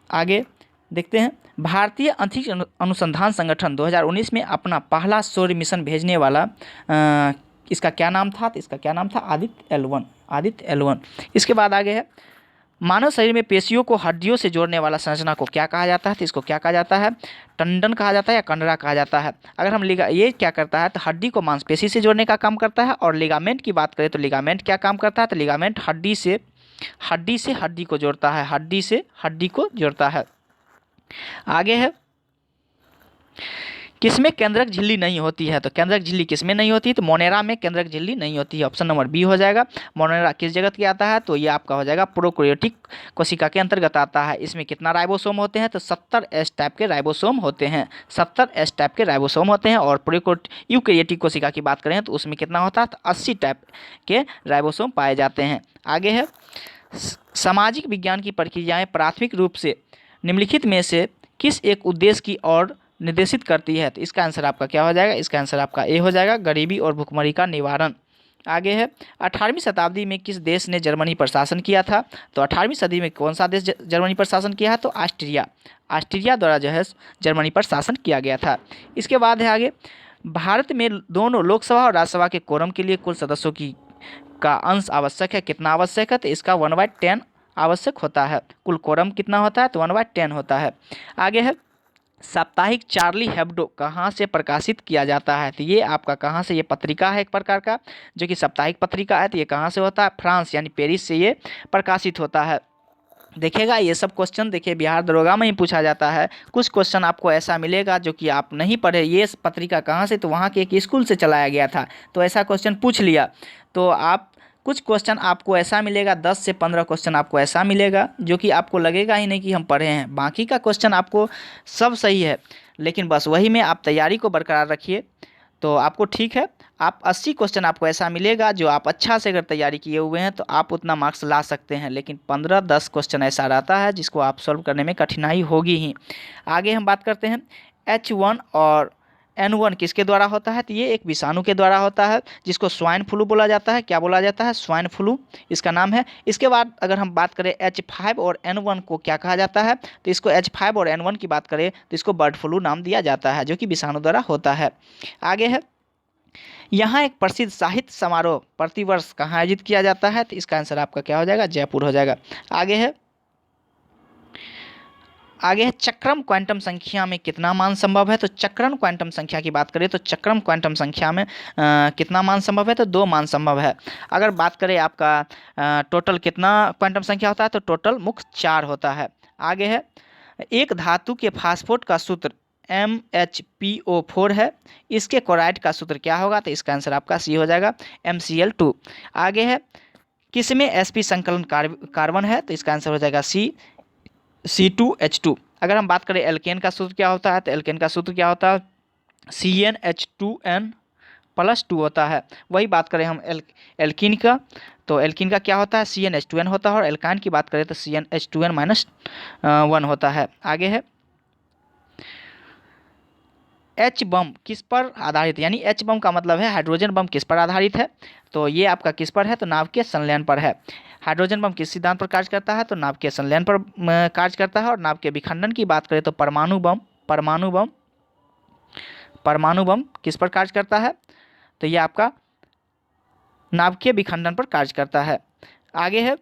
आगे देखते हैं, भारतीय अंतरिक्ष अनुसंधान संगठन 2019 में अपना पहला सौर मिशन भेजने वाला इसका क्या नाम था? तो इसका क्या नाम था? Aditya L1, Aditya L1। इसके बाद आगे है, मानव शरीर में पेशियों को हड्डियों से जोड़ने वाला संरचना को क्या कहा जाता है? तो इसको क्या कहा जाता है? टंडन कहा जाता है या कंडरा कहा जाता है। अगर हम ये क्या करता है? तो हड्डी को मांसपेशी से जोड़ने का काम करता है। और लिगामेंट की बात करें तो लिगामेंट क्या काम करता है? तो लिगामेंट हड्डी से हड्डी को जोड़ता है, हड्डी से हड्डी को जोड़ता है। आगे है, किसमें केंद्रक झिल्ली नहीं होती है? तो केंद्रक झिल्ली किसमें नहीं होती है? तो मोनेरा में केंद्रक झिल्ली नहीं होती है। ऑप्शन नंबर बी हो जाएगा। मोनेरा किस जगत के आता है? तो ये आपका हो जाएगा प्रोकैरियोटिक कोशिका के अंतर्गत आता है। इसमें कितना राइबोसोम होते हैं? तो 70 एस टाइप के राइबोसोम होते हैं, 70 एस टाइप के राइबोसोम होते हैं। और यूकैरियोटिक कोशिका की बात करें तो उसमें कितना होता है? तो 80 टाइप के राइबोसोम पाए जाते हैं। आगे है, सामाजिक विज्ञान की प्रक्रियाएं प्राथमिक रूप से निम्नलिखित में से किस एक उद्देश्य की ओर निर्देशित करती है? तो इसका आंसर आपका क्या हो जाएगा? इसका आंसर आपका ए हो जाएगा, गरीबी और भुखमरी का निवारण। आगे है, 18वीं शताब्दी में किस देश ने जर्मनी पर शासन किया था? तो 18वीं सदी में कौन सा देश जर्मनी पर शासन किया है? तो ऑस्ट्रिया, ऑस्ट्रिया द्वारा जो है जर्मनी पर शासन किया गया था। इसके बाद है आगे, भारत में दोनों लोकसभा और राज्यसभा के कोरम के लिए कुल सदस्यों का अंश आवश्यक है। कितना आवश्यक है? तो इसका 1/10 आवश्यक होता है। कुल कोरम कितना होता है? तो 1/10 होता है। आगे है, साप्ताहिक चार्ली हेब्डो कहाँ से प्रकाशित किया जाता है? तो ये आपका कहाँ से, ये पत्रिका है एक प्रकार का जो कि साप्ताहिक पत्रिका है। तो ये कहाँ से होता है? फ्रांस यानी पेरिस से ये प्रकाशित होता है। देखिएगा ये सब क्वेश्चन देखिए बिहार दरोगा में ही पूछा जाता है। कुछ क्वेश्चन आपको ऐसा मिलेगा जो कि आप नहीं पढ़े, ये पत्रिका कहाँ से? तो वहाँ के एक स्कूल से चलाया गया था, तो ऐसा क्वेश्चन पूछ लिया। तो आप कुछ क्वेश्चन आपको ऐसा मिलेगा, 10 से 15 क्वेश्चन आपको ऐसा मिलेगा जो कि आपको लगेगा ही नहीं कि हम पढ़े हैं। बाकी का क्वेश्चन आपको सब सही है, लेकिन बस वही में आप तैयारी को बरकरार रखिए तो आपको ठीक है। आप 80 क्वेश्चन आपको ऐसा मिलेगा जो आप अच्छा से अगर तैयारी किए हुए हैं तो आप उतना मार्क्स ला सकते हैं, लेकिन 15-10 क्वेश्चन ऐसा रहता है जिसको आप सॉल्व करने में कठिनाई होगी ही। आगे हम बात करते हैं, H1 और N1 किसके द्वारा होता है? तो ये एक विषाणु के द्वारा होता है जिसको स्वाइन फ्लू बोला जाता है। क्या बोला जाता है? स्वाइन फ्लू इसका नाम है। इसके बाद अगर हम बात करें H5 और N1 को क्या कहा जाता है? तो इसको H5 और N1 की बात करें तो इसको बर्ड फ्लू नाम दिया जाता है जो कि विषाणु द्वारा होता है। आगे है, यहाँ एक प्रसिद्ध साहित्य समारोह प्रतिवर्ष कहाँ आयोजित किया जाता है? तो इसका आंसर आपका क्या हो जाएगा? जयपुर हो जाएगा। आगे है चक्रम क्वांटम संख्या में कितना मान संभव है? तो चक्रम क्वांटम संख्या की बात करें तो चक्रम क्वांटम संख्या में कितना मान संभव है? तो 2 मान संभव है। अगर बात करें आपका टोटल कितना क्वांटम संख्या होता है तो टोटल मुख्य 4 होता है। आगे है, एक धातु के फास्फोट का सूत्र MHPO4 है, इसके क्लोराइड का सूत्र क्या होगा? तो इसका आंसर आपका सी हो जाएगा, MCl2। आगे है, किसमें sp संकलन कार्बन है? तो इसका आंसर हो जाएगा C2H2। अगर हम बात करें एल्केन का सूत्र क्या होता है? तो एल्केन का सूत्र क्या होता है? CnH2n+2 होता है। वही बात करें हम एल्कीन का, तो एल्कीन का क्या होता है? CnH2n होता है। और एल्काइन की बात करें तो CnH2n-1 होता है। आगे है, H बम किस पर आधारित, यानी H बम का मतलब है हाइड्रोजन बम किस पर आधारित है? तो ये आपका किस पर है? तो नाभिकीय संलयन पर है। हाइड्रोजन बम किस सिद्धांत पर कार्य करता है? तो नाभिकीय संलयन पर कार्य करता है। और नाभिकीय विखंडन की बात करें तो परमाणु बम किस पर कार्य करता है? तो ये आपका नाभिकीय विखंडन पर कार्य करता है। आगे है,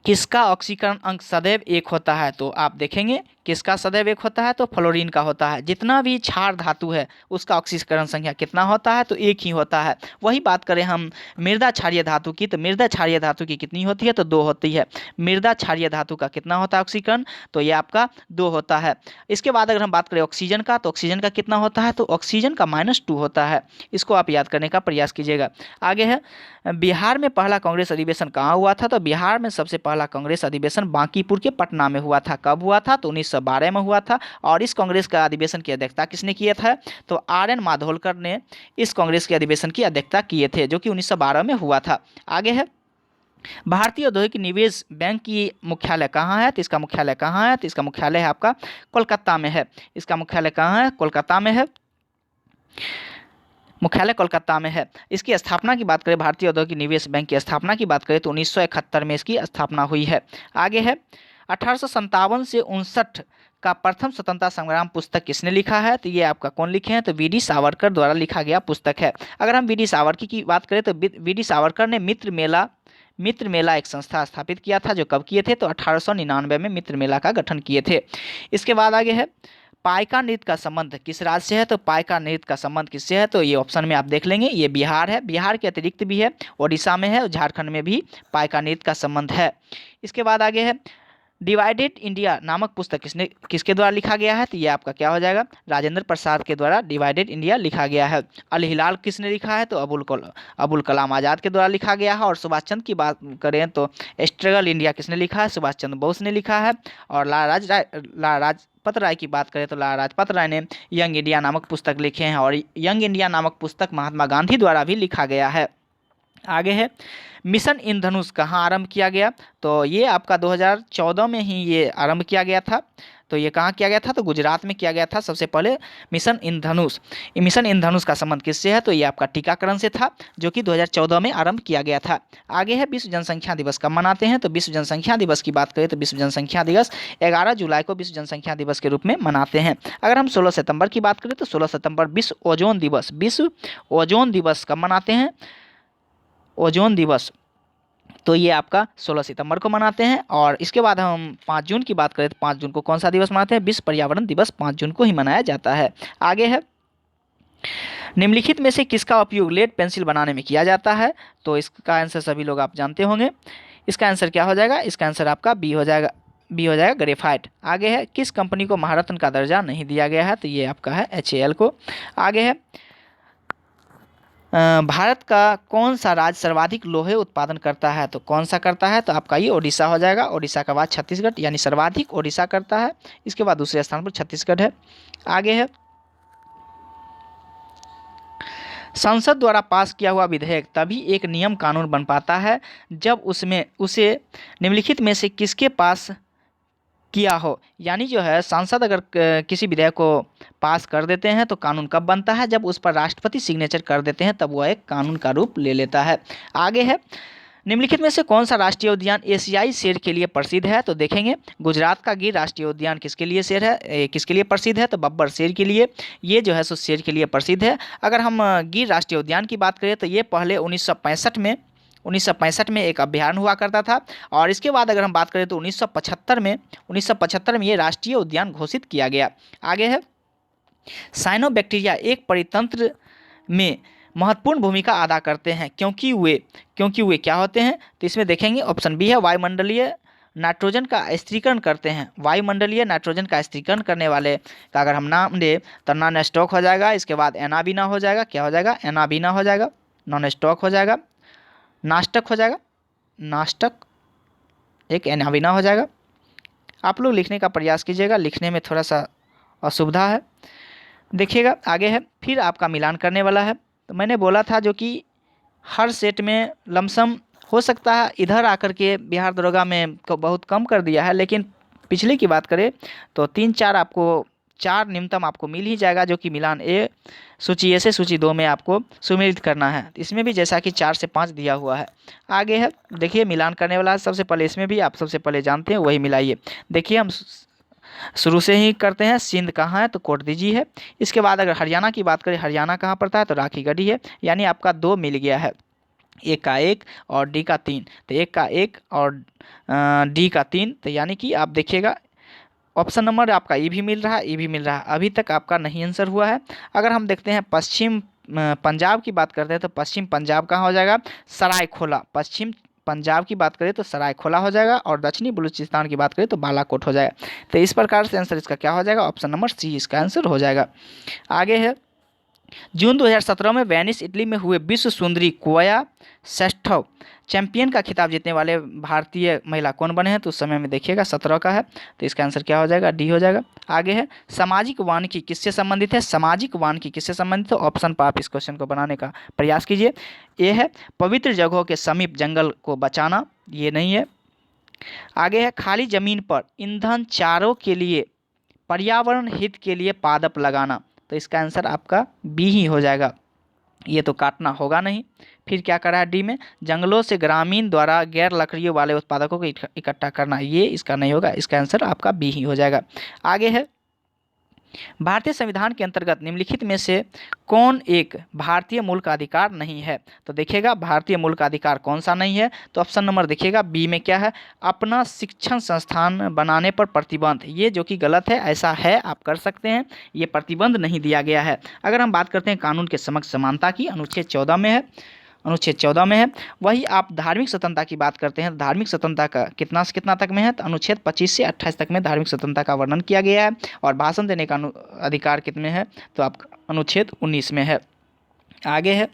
किसका ऑक्सीकरण अंक सदैव 1 होता है? तो आप देखेंगे किसका सदैव 1 होता है? तो फ्लोरीन का होता है। जितना भी क्षार धातु है उसका ऑक्सीकरण संख्या कितना होता है? तो 1 ही होता है। वही बात करें हम मृदा क्षारीय धातु की, तो मृदा क्षारीय धातु की कितनी होती है? तो 2 होती है। मृदा क्षारीय धातु का कितना होता है ऑक्सीकरण? तो ये आपका 2 होता है। इसके बाद अगर हम बात करें ऑक्सीजन का, तो ऑक्सीजन का कितना होता है? तो ऑक्सीजन का -2 होता है। इसको आप याद करने का प्रयास कीजिएगा। आगे है, बिहार में पहला कांग्रेस अधिवेशन कहाँ हुआ था? तो बिहार में सबसे पहला कांग्रेस अधिवेशन बांकीपुर के पटना में हुआ था। कब हुआ था? तो 1912 में हुआ था। और इस कांग्रेस का अधिवेशन की अध्यक्षता किसने किया था? तो RN माधोलकर ने इस कांग्रेस के अधिवेशन की अध्यक्षता किए थे, जो कि 1912 में हुआ था। आगे है, भारतीय औद्योगिक निवेश बैंक की मुख्यालय कहाँ है? तो इसका मुख्यालय कहाँ है? तो इसका मुख्यालय है आपका कोलकाता में है। इसका मुख्यालय कहाँ है? कोलकाता में है। मुख्यालय कोलकाता में है। इसकी स्थापना की बात करें, भारतीय औद्योगिक निवेश बैंक की स्थापना की बात करें तो 1971 में इसकी स्थापना हुई है। आगे है, 1857 से 59 का प्रथम स्वतंत्रता संग्राम पुस्तक किसने लिखा है? तो ये आपका कौन लिखे हैं? तो वी डी सावरकर द्वारा लिखा गया पुस्तक है। अगर हम वी डी सावरकर की बात करें तो वी डी सावरकर ने मित्र मेला एक संस्था स्थापित किया था, जो कब किए थे? तो 1899 में मित्र मेला का गठन किए थे। इसके बाद आगे है, पाइका नृत्य का संबंध किस राज्य से है? तो पाइका नृत्य का संबंध किससे है? तो ये ऑप्शन में आप देख लेंगे, ये बिहार है। बिहार के अतिरिक्त भी है, ओडिशा में है और झारखंड में भी पाइका नृत्य का संबंध है। इसके बाद आगे है, डिवाइडेड इंडिया नामक पुस्तक किसके द्वारा लिखा गया है? तो ये आपका क्या हो जाएगा? राजेंद्र प्रसाद के द्वारा डिवाइडेड इंडिया लिखा गया है। अल हिलाल किसने लिखा है? तो अबुल कलाम आज़ाद के द्वारा लिखा गया है। और सुभाष चंद्र की बात करें तो स्ट्रगल इंडिया किसने लिखा है? सुभाष चंद्र बोस ने लिखा है। और लाला लाजपत राय की बात करें तो लाला लाजपत राय ने यंग इंडिया नामक पुस्तक लिखे हैं। और यंग इंडिया नामक पुस्तक महात्मा गांधी द्वारा भी लिखा गया है। आगे है, मिशन इंद्रधनुष कहाँ आरंभ किया गया? तो ये आपका 2014 में ही ये आरंभ किया गया था। तो ये कहाँ किया गया था? तो गुजरात में किया गया था सबसे पहले मिशन इंद्रधनुष। मिशन इंद्रधनुष का संबंध किससे है? तो ये आपका टीकाकरण से था, जो कि 2014 में आरंभ किया गया था। आगे है, विश्व जनसंख्या दिवस कब मनाते हैं? तो विश्व जनसंख्या दिवस की बात करें तो विश्व जनसंख्या दिवस 11 जुलाई को विश्व जनसंख्या दिवस के रूप में मनाते हैं। अगर हम 16 सितंबर की बात करें तो 16 सितंबर विश्व ओजोन दिवस। विश्व ओजोन दिवस कब मनाते हैं? ओजोन दिवस तो ये आपका 16 सितंबर को मनाते हैं। और इसके बाद हम 5 जून की बात करें तो 5 जून को कौन सा दिवस मनाते हैं? विश्व पर्यावरण दिवस 5 जून को ही मनाया जाता है। आगे है, निम्नलिखित में से किसका उपयोग लेड पेंसिल बनाने में किया जाता है? तो इसका आंसर सभी लोग आप जानते होंगे। इसका आंसर क्या हो जाएगा? इसका आंसर आपका बी हो जाएगा ग्रेफाइट। आगे है, किस कंपनी को महारत्न का दर्जा नहीं दिया गया है? तो ये आपका है HAL को। आगे है, भारत का कौन सा राज्य सर्वाधिक लोहे उत्पादन करता है? तो कौन सा करता है? तो आपका ये ओडिशा हो जाएगा। ओडिशा के बाद छत्तीसगढ़, यानी सर्वाधिक ओडिशा करता है। इसके बाद दूसरे स्थान पर छत्तीसगढ़ है। आगे है, संसद द्वारा पास किया हुआ विधेयक तभी एक नियम कानून बन पाता है जब उसे निम्नलिखित में से किसके पास किया हो। यानी जो है, सांसद अगर किसी विधेयक को पास कर देते हैं तो कानून कब बनता है? जब उस पर राष्ट्रपति सिग्नेचर कर देते हैं, तब वह एक कानून का रूप ले लेता है। आगे है, निम्नलिखित में से कौन सा राष्ट्रीय उद्यान एशियाई शेर के लिए प्रसिद्ध है? तो देखेंगे, गुजरात का गिर राष्ट्रीय उद्यान किसके लिए किसके लिए प्रसिद्ध है? तो बब्बर शेर के लिए। ये जो है सो शेर के लिए प्रसिद्ध है। अगर हम गिर राष्ट्रीय उद्यान की बात करें तो ये पहले 1965 में एक अभ्यारण्य हुआ करता था। और इसके बाद अगर हम बात करें तो 1975 में ये राष्ट्रीय उद्यान घोषित किया गया। आगे है, साइनोबैक्टीरिया एक परितंत्र में महत्वपूर्ण भूमिका अदा करते हैं क्योंकि वे क्या होते हैं? तो इसमें देखेंगे, ऑप्शन बी है, वायुमंडलीय नाइट्रोजन का स्थिरीकरण करते हैं। वायुमंडलीय नाइट्रोजन का स्थिरीकरण करने वाले का अगर हम नाम दें तो नॉन स्टॉक हो जाएगा। इसके बाद एनाबीना हो जाएगा। क्या हो जाएगा? एनाबीना हो जाएगा। नॉन स्टॉक हो जाएगा, नास्टक हो जाएगा, नास्टक एक एनाबीना हो जाएगा। आप लोग लिखने का प्रयास कीजिएगा, लिखने में थोड़ा सा असुविधा है। देखिएगा, आगे है, फिर आपका मिलान करने वाला है। तो मैंने बोला था जो कि हर सेट में लमसम हो सकता है, इधर आकर के बिहार दरोगा में बहुत कम कर दिया है, लेकिन पिछले की बात करें तो 4 न्यूनतम आपको मिल ही जाएगा, जो कि मिलान ए सूची ए से सूची 2 में आपको सुमेलित करना है। इसमें भी जैसा कि 4 से 5 दिया हुआ है। आगे है, देखिए मिलान करने वाला है। सबसे पहले इसमें भी आप सबसे पहले जानते हैं, वही मिलाइए। देखिए हम शुरू से ही करते हैं। सिंध कहाँ है? तो कोटदीजी है। इसके बाद अगर हरियाणा की बात करें, हरियाणा कहाँ पड़ता है? तो राखीगढ़ी है। यानी आपका 2 मिल गया है, एक का 1 और डी का 3। तो एक का 1 और डी का 3, तो यानी कि आप देखिएगा ऑप्शन नंबर आपका ई भी मिल रहा है, ई भी मिल रहा है। अभी तक आपका नहीं आंसर हुआ है। अगर हम देखते हैं पश्चिम पंजाब की बात करते हैं तो पश्चिम पंजाब कहाँ हो जाएगा? सरायखोला। पश्चिम पंजाब की बात करें तो सरायखोला हो जाएगा। और दक्षिणी बलूचिस्तान की बात करें तो बालाकोट हो जाएगा। तो इस प्रकार से आंसर इसका क्या हो जाएगा? ऑप्शन नंबर सी इसका आंसर हो जाएगा। आगे है, जून 2017 में वेनिस इटली में हुए विश्व सुंदरी कोया सेस्टोव चैंपियन का खिताब जीतने वाले भारतीय महिला कौन बने हैं? तो उस समय में देखिएगा 17 का है, तो इसका आंसर क्या हो जाएगा? डी हो जाएगा। आगे है सामाजिक वानिकी किससे संबंधित है? सामाजिक वानिकी किससे संबंधित है? ऑप्शन पर आप इस क्वेश्चन को बनाने का प्रयास कीजिए। ये है पवित्र जगहों के समीप जंगल को बचाना, ये नहीं है। आगे है खाली जमीन पर ईंधन चारों के लिए पर्यावरण हित के लिए पादप लगाना, तो इसका आंसर आपका बी ही हो जाएगा, ये तो काटना होगा नहीं। फिर क्या करा है डी में? जंगलों से ग्रामीण द्वारा गैर लकड़ियों वाले उत्पादकों को इकट्ठा करना, ये इसका नहीं होगा, इसका आंसर आपका बी ही हो जाएगा। आगे है भारतीय संविधान के अंतर्गत निम्नलिखित में से कौन एक भारतीय मूल का अधिकार नहीं है? तो देखिएगा भारतीय मूल का अधिकार कौन सा नहीं है? तो ऑप्शन नंबर देखिएगा बी में क्या है? अपना शिक्षण संस्थान बनाने पर प्रतिबंध, ये जो कि गलत है, ऐसा है आप कर सकते हैं, ये प्रतिबंध नहीं दिया गया है। अगर हम बात करते हैं कानून के समक्ष समानता की, अनुच्छेद 14 में है, अनुच्छेद 14 में है। वही आप धार्मिक स्वतंत्रता की बात करते हैं, धार्मिक स्वतंत्रता का कितना से कितना तक में है? तो अनुच्छेद 25 से 28 तक में धार्मिक स्वतंत्रता का वर्णन किया गया है। और भाषण देने का अधिकार कितने है? तो आप अनुच्छेद 19 में है। आगे है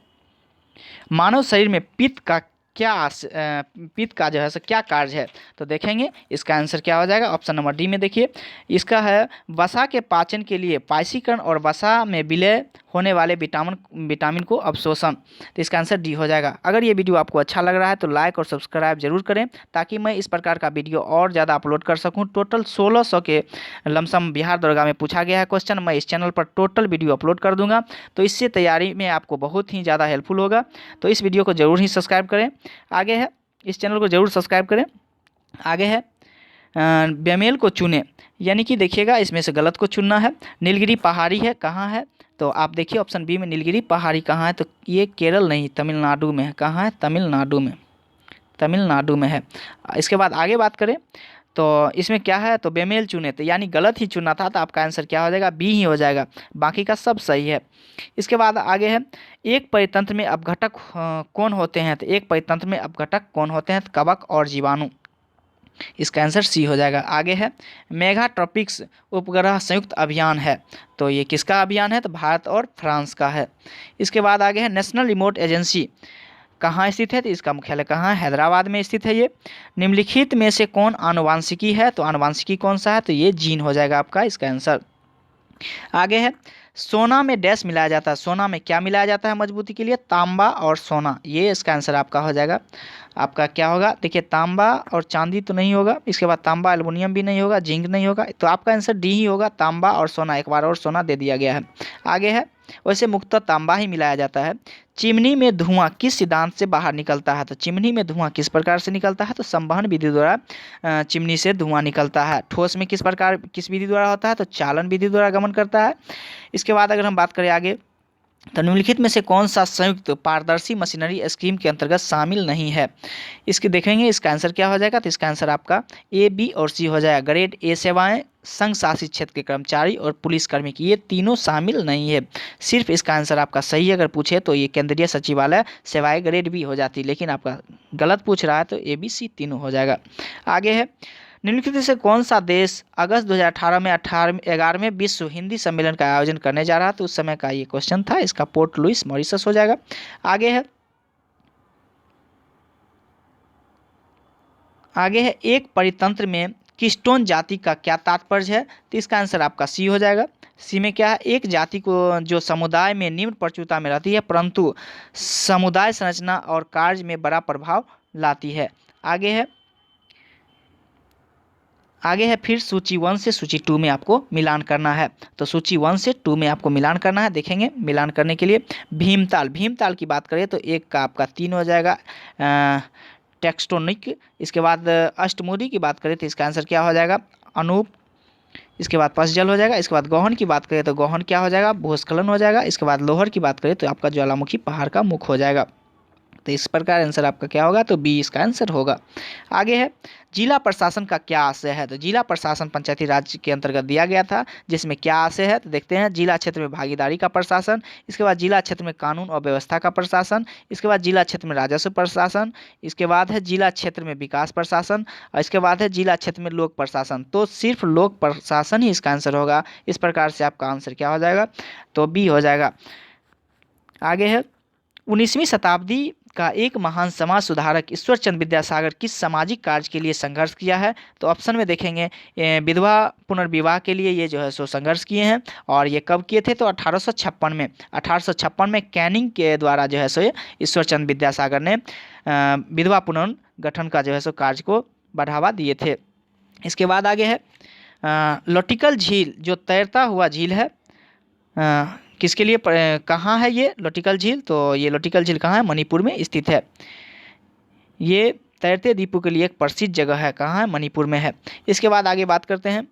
मानव शरीर में पित्त का पित्त का जो है सो क्या कार्य है? तो देखेंगे इसका आंसर क्या हो जाएगा? ऑप्शन नंबर डी में देखिए, इसका है वसा के पाचन के लिए पाइसीकरण और वसा में विलय होने वाले विटामिन को अवशोषण, तो इसका आंसर डी हो जाएगा। अगर ये वीडियो आपको अच्छा लग रहा है तो लाइक और सब्सक्राइब जरूर करें, ताकि मैं इस प्रकार का वीडियो और ज़्यादा अपलोड कर सकूं। टोटल 1600 के लमसम बिहार दरोगा में पूछा गया है क्वेश्चन, मैं इस चैनल पर टोटल वीडियो अपलोड कर दूंगा, तो इससे तैयारी में आपको बहुत ही ज़्यादा हेल्पफुल होगा। तो इस वीडियो को ज़रूर ही सब्सक्राइब करें। आगे है इस चैनल को ज़रूर सब्सक्राइब करें। आगे है बेमेल को चुने, यानी कि देखिएगा इसमें से गलत को चुनना है। नीलगिरी पहाड़ी है, कहाँ है? तो आप देखिए ऑप्शन बी में नीलगिरी पहाड़ी कहाँ है? तो ये केरल नहीं, तमिलनाडु में है। कहाँ है? तमिलनाडु में, तमिलनाडु में है। इसके बाद आगे बात करें तो इसमें क्या है? तो बेमेल चुने, तो यानी गलत ही चुना था, तो आपका आंसर क्या हो जाएगा? बी ही हो जाएगा, बाकी का सब सही है। इसके बाद आगे है एक परितंत्र में अपघटक कौन होते हैं? तो एक परितंत्र में अपघटक कौन होते हैं? तो कवक और जीवाणु, इसका आंसर सी हो जाएगा। आगे है मेगाट्रॉपिक्स उपग्रह संयुक्त अभियान है, तो ये किसका अभियान है? तो भारत और फ्रांस का है। इसके बाद आगे है नेशनल रिमोट एजेंसी कहाँ स्थित है? तो इसका मुख्यालय कहाँ है? हैदराबाद में स्थित है ये। निम्नलिखित में से कौन आनुवांशिकी है? तो आनुवांशिकी कौन सा है? तो ये जीन हो जाएगा आपका इसका आंसर। आगे है सोना में डैश मिलाया जाता है, सोना में क्या मिलाया जाता है मजबूती के लिए? तांबा और सोना, ये इसका आंसर आपका हो जाएगा। आपका क्या होगा? देखिए तांबा और चांदी तो नहीं होगा, इसके बाद तांबा एल्युमिनियम भी नहीं होगा, जिंक नहीं होगा, तो आपका आंसर डी ही होगा, तांबा और सोना। एक बार और सोना दे दिया गया है। आगे है वैसे मुख्यतः तांबा ही मिलाया जाता है। चिमनी में धुआं किस सिद्धांत से बाहर निकलता है? तो चिमनी में धुआं किस प्रकार से निकलता है? तो संवहन विधि द्वारा चिमनी से धुआं निकलता है। ठोस में किस विधि द्वारा होता है? तो चालन विधि द्वारा गमन करता है। इसके बाद अगर हम बात करें आगे, तो निम्नलिखित में से कौन सा संयुक्त पारदर्शी मशीनरी स्कीम के अंतर्गत शामिल नहीं है? इसके देखेंगे इसका आंसर क्या हो जाएगा? तो इसका आंसर आपका ए, बी और सी हो जाएगा। ग्रेड ए सेवाएं, संघ शासित क्षेत्र के कर्मचारी और पुलिसकर्मी की, ये तीनों शामिल नहीं है। सिर्फ इसका आंसर आपका सही अगर पूछे तो ये केंद्रीय सचिवालय सेवाएं ग्रेड बी हो जाती, लेकिन आपका गलत पूछ रहा है तो ए, बी, सी तीनों हो जाएगा। आगे है निम्नलिखित से कौन सा देश अगस्त 2018 में 11वें विश्व हिंदी सम्मेलन का आयोजन करने जा रहा था? तो उस समय का ये क्वेश्चन था, इसका पोर्ट लुइस मॉरिशस हो जाएगा। आगे है एक परितंत्र में कीस्टोन जाति का क्या तात्पर्य है? तो इसका आंसर आपका सी हो जाएगा। सी में क्या है? एक जाति को जो समुदाय में निम्न प्रचुरता में रहती है परंतु समुदाय संरचना और कार्य में बड़ा प्रभाव लाती है। आगे है फिर सूची 1 से सूची 2 में आपको मिलान करना है, तो सूची 1 से 2 में आपको मिलान करना है। देखेंगे मिलान करने के लिए भीमताल की बात करें तो एक का आपका 3 हो जाएगा टेक्स्टोनिक। इसके बाद अष्टमुडी की बात करें तो इसका आंसर क्या हो जाएगा? अनूप। इसके बाद पशजल हो जाएगा। इसके बाद गौहन की बात करें तो गौहन क्या हो जाएगा? भूस्खलन हो जाएगा। इसके बाद लोहर की बात करें तो आपका ज्वालामुखी पहाड़ का मुख हो जाएगा। तो इस प्रकार आंसर आपका क्या होगा? तो बी इसका आंसर होगा। आगे है जिला प्रशासन का क्या आशय है? तो जिला प्रशासन पंचायती राज के अंतर्गत दिया गया था, जिसमें क्या आशय है? तो देखते हैं जिला क्षेत्र में भागीदारी का प्रशासन, इसके बाद जिला क्षेत्र में कानून और व्यवस्था का प्रशासन, इसके बाद जिला क्षेत्र में राजस्व प्रशासन, इसके बाद है जिला क्षेत्र में विकास प्रशासन और इसके बाद है जिला क्षेत्र में लोक प्रशासन। तो सिर्फ लोक प्रशासन ही इसका आंसर होगा। इस प्रकार से आपका आंसर क्या हो जाएगा? तो बी हो जाएगा। आगे है 19वीं शताब्दी का एक महान समाज सुधारक ईश्वरचंद विद्यासागर किस सामाजिक कार्य के लिए संघर्ष किया है? तो ऑप्शन में देखेंगे विधवा पुनर्विवाह के लिए ये जो है सो संघर्ष किए हैं। और ये कब किए थे? तो 1856 में। 1856 में कैनिंग के द्वारा जो है सो ये ईश्वरचंद विद्यासागर ने विधवा पुनर्गठन का जो है सो कार्य को बढ़ावा दिए थे। इसके बाद आगे है लोटिकल झील जो तैरता हुआ झील है किसके लिए कहाँ है ये लोटिकल झील? तो ये लोटिकल झील कहाँ है? मणिपुर में स्थित है। ये तैरते द्वीपों के लिए एक प्रसिद्ध जगह है। कहाँ है? मणिपुर में है। इसके बाद आगे बात करते हैं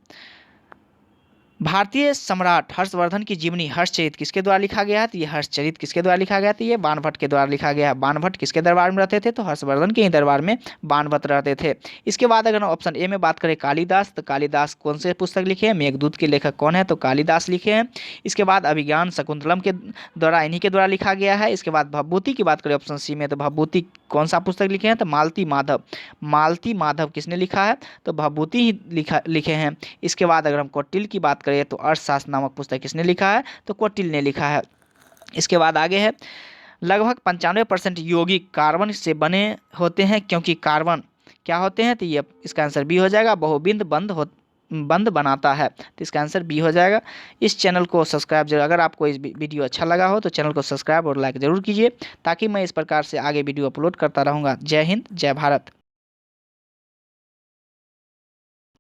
भारतीय सम्राट हर्षवर्धन की जीवनी हर्षचरित किसके द्वारा लिखा गया है? तो ये हर्षचरित किसके द्वारा लिखा गया? तो ये बाणभट्ट के द्वारा लिखा गया है। बाणभट्ट किसके दरबार में रहते थे? तो हर्षवर्धन के ही दरबार में बाणभट्ट रहते थे। इसके बाद अगर ऑप्शन ए में बात करें कालिदास, तो कालिदास कौन से पुस्तक लिखे हैं? मेघदूत के लेखक कौन है? तो कालिदास लिखे हैं। इसके बाद अभिज्ञान शकुंतलम के द्वारा इन्हीं के द्वारा लिखा गया है। इसके बाद भवभूति की बात करें ऑप्शन सी में, तो भवभूति कौन सा पुस्तक लिखे हैं? तो मालती माधव। मालती माधव किसने लिखा है? तो भवभूति ही लिखे हैं। इसके बाद अगर हम कौटिल्य की बात करें तो अर्थशास्त्र नामक पुस्तक किसने लिखा है? तो कौटिल्य ने लिखा है। इसके बाद आगे है लगभग 95% यौगिक कार्बन से बने होते हैं क्योंकि कार्बन क्या होते हैं? तो ये इसका आंसर बी हो जाएगा। बहुबिंद बंध बनाता है, तो इसका आंसर बी हो जाएगा। इस चैनल को सब्सक्राइब जरूर, अगर आपको इस वीडियो अच्छा लगा हो तो चैनल को सब्सक्राइब और लाइक ज़रूर कीजिए ताकि मैं इस प्रकार से आगे वीडियो अपलोड करता रहूँगा। जय हिंद, जय भारत।